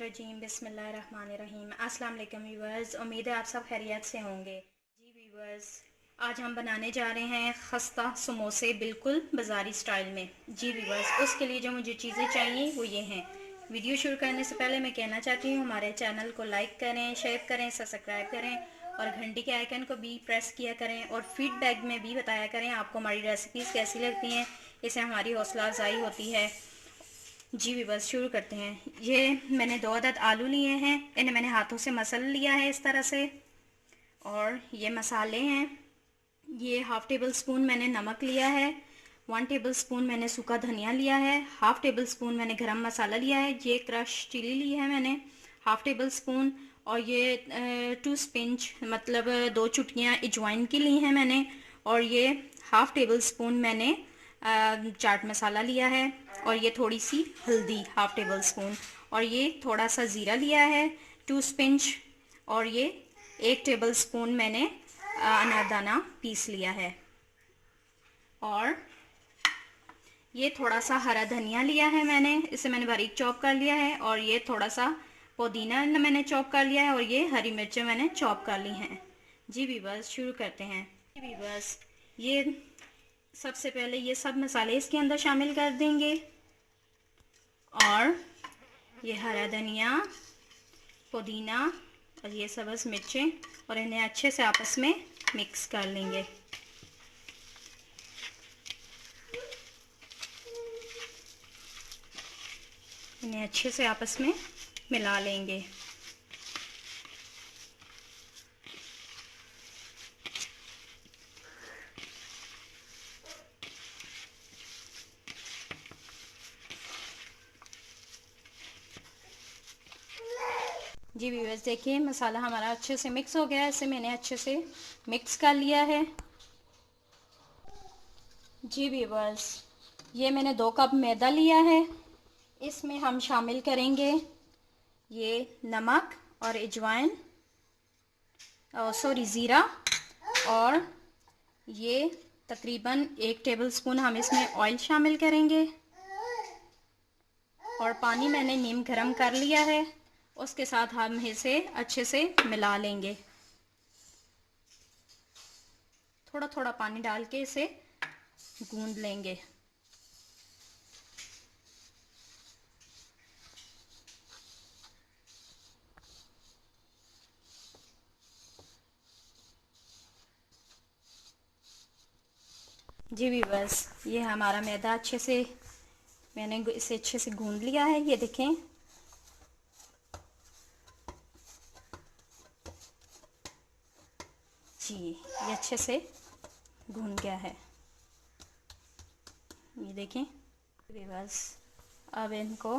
मिनश्शैतानिर्रजीम बिस्मिल्लाहिर्रहमानिर्रहीम। अस्सलाम वालेकुम व्यूअर्स, उम्मीद है आप सब खैरियत से होंगे। जी व्यूअर्स, आज हम बनाने जा रहे हैं खस्ता समोसे बिल्कुल बाज़ारी स्टाइल में। जी व्यूअर्स, उसके लिए जो मुझे चीज़ें चाहिए वो ये हैं। वीडियो शुरू करने से पहले मैं कहना चाहती हूँ हमारे चैनल को लाइक करें, शेयर करें, सब्सक्राइब करें और घंटी के आइकन को भी प्रेस किया करें और फीडबैक में भी बताया करें आपको हमारी रेसिपीज़ कैसी लगती हैं। इससे हमारी हौसला अफजाई होती है। जी भी बस शुरू करते हैं। ये मैंने 2 अदद आलू लिए हैं, इन्हें मैंने हाथों से मसल लिया है इस तरह से। और ये मसाले हैं, ये हाफ़ टेबल स्पून मैंने नमक लिया है, 1 टेबल स्पून मैंने सूखा धनिया लिया है, हाफ़ टेबल स्पून मैंने गरम मसाला लिया है, ये क्रश चिली ली है मैंने हाफ़ टेबल स्पून। और ये 2 स्पिंच मतलब 2 चुटकियाँ अजवाइन की ली हैं मैंने। और ये हाफ़ टेबल स्पून मैंने चाट मसाला लिया है। और ये थोड़ी सी हल्दी हाफ़ टेबल स्पून। और ये थोड़ा सा ज़ीरा लिया है 2 स्पिंच। और ये 1 टेबल स्पून मैंने अनारदाना पीस लिया है। और ये थोड़ा सा हरा धनिया लिया है मैंने, इसे मैंने बारीक चॉप कर लिया है। और ये थोड़ा सा पुदीना मैंने चॉप कर लिया है। और ये हरी मिर्चें मैंने चॉप कर ली हैं। जी भी बस शुरू करते हैं। जी भी बस, ये सबसे पहले ये सब मसाले इसके अंदर शामिल कर देंगे। और ये हरा धनिया, पुदीना और ये सब्ज़ मिर्चें, और इन्हें अच्छे से आपस में मिक्स कर लेंगे। इन्हें अच्छे से आपस में मिला लेंगे। जी व्यूअर्स, देखिए मसाला हमारा अच्छे से मिक्स हो गया है, इसे मैंने अच्छे से मिक्स कर लिया है। जी व्यूअर्स, ये मैंने 2 कप मैदा लिया है, इसमें हम शामिल करेंगे ये नमक और अजवाइन, सॉरी ज़ीरा। और ये तकरीबन 1 टेबलस्पून हम इसमें ऑयल शामिल करेंगे। और पानी मैंने नीम गरम कर लिया है, उसके साथ हम इसे अच्छे से मिला लेंगे। थोड़ा थोड़ा पानी डाल के इसे गूंद लेंगे। जी भी बस, ये हमारा मैदा अच्छे से मैंने इसे अच्छे से गूंद लिया है। ये देखें, जी ये अच्छे से गूंद गया है। ये देखें बस, अब इनको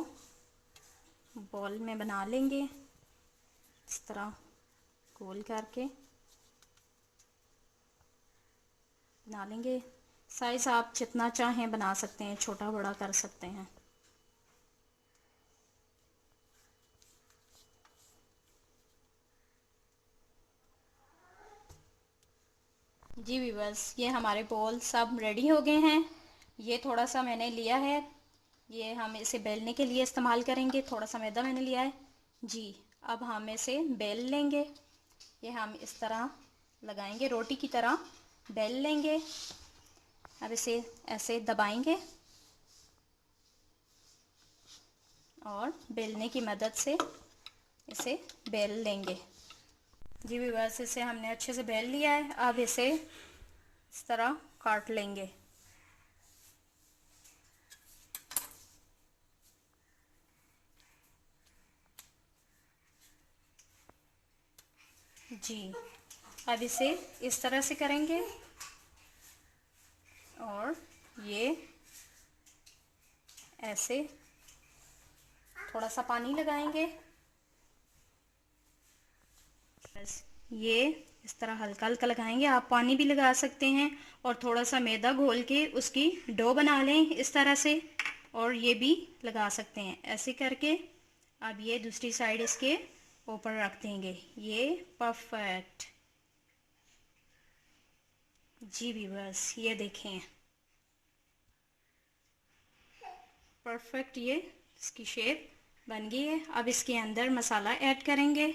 बॉल में बना लेंगे इस तरह गोल करके बना लेंगे। साइज़ आप जितना चाहें बना सकते हैं, छोटा बड़ा कर सकते हैं। जी व्यूअर्स, ये हमारे बॉल सब रेडी हो गए हैं। ये थोड़ा सा मैंने लिया है, ये हम इसे बेलने के लिए इस्तेमाल करेंगे। थोड़ा सा मैदा मैंने लिया है। जी, अब हम इसे बेल लेंगे। ये हम इस तरह लगाएंगे, रोटी की तरह बेल लेंगे। अब इसे ऐसे दबाएंगे और बेलने की मदद से इसे बेल लेंगे। जी व्यूअर्स, इसे हमने अच्छे से बेल लिया है। अब इसे इस तरह काट लेंगे। जी, अब इसे इस तरह से करेंगे और ये ऐसे थोड़ा सा पानी लगाएंगे। बस ये इस तरह हल्का हल्का लगाएंगे, आप पानी भी लगा सकते हैं। और थोड़ा सा मैदा घोल के उसकी डो बना लें इस तरह से, और ये भी लगा सकते हैं ऐसे करके। अब ये दूसरी साइड इसके ऊपर रख देंगे। ये परफेक्ट। जी भी बस, ये देखें परफेक्ट ये इसकी शेप बन गई है। अब इसके अंदर मसाला ऐड करेंगे।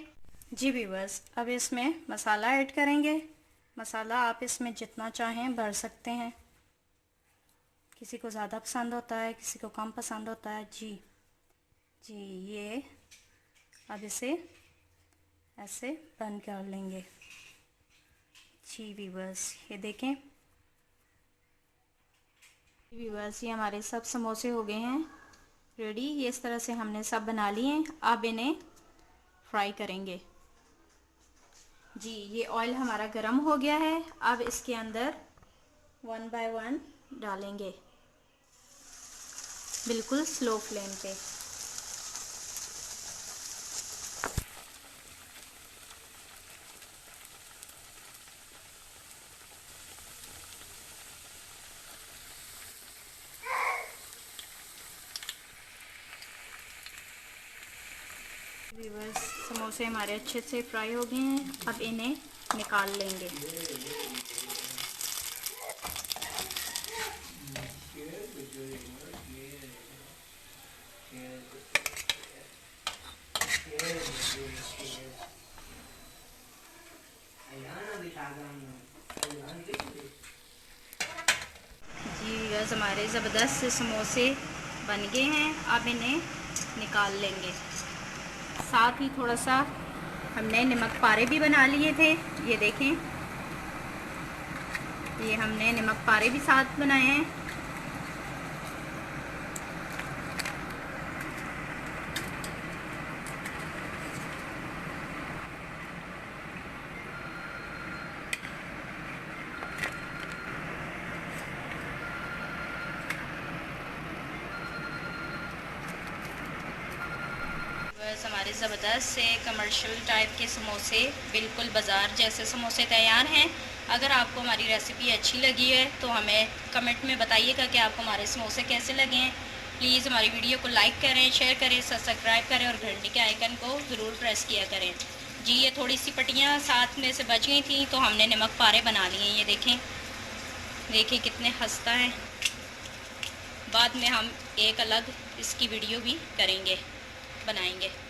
जी व्यूअर्स, अब इसमें मसाला ऐड करेंगे। मसाला आप इसमें जितना चाहें भर सकते हैं। किसी को ज़्यादा पसंद होता है, किसी को कम पसंद होता है। जी ये अब इसे ऐसे बंद कर लेंगे। जी व्यूअर्स, ये देखें व्यूअर्स, ये हमारे सब समोसे हो गए हैं रेडी। ये इस तरह से हमने सब बना लिए हैं। अब इन्हें फ्राई करेंगे। जी ये ऑयल हमारा गरम हो गया है। अब इसके अंदर 1 बाय 1 डालेंगे, बिल्कुल स्लो फ्लेम पे। व्यूअर्स, समोसे हमारे अच्छे से फ्राई हो गए हैं। अब इन्हें निकाल लेंगे। जी व्यूअर्स, हमारे ज़बरदस्त से समोसे बन गए हैं। अब इन्हें निकाल लेंगे। साथ ही थोड़ा सा हमने नमक पारे भी बना लिए थे। ये देखें, ये हमने नमक पारे भी साथ बनाए हैं। बस हमारे ज़बरदस्त से कमर्शियल टाइप के समोसे, बिल्कुल बाज़ार जैसे समोसे तैयार हैं। अगर आपको हमारी रेसिपी अच्छी लगी है तो हमें कमेंट में बताइएगा कि आपको हमारे समोसे कैसे लगे हैं। प्लीज़ हमारी वीडियो को लाइक करें, शेयर करें, सब्सक्राइब करें और घंटी के आइकन को ज़रूर प्रेस किया करें। जी ये थोड़ी सी पट्टियाँ साथ में से बच गई थी तो हमने नमक पारे बना लिए। ये देखें कितने खस्ता हैं। बाद में हम एक अलग इसकी वीडियो भी करेंगे, बनाएंगे।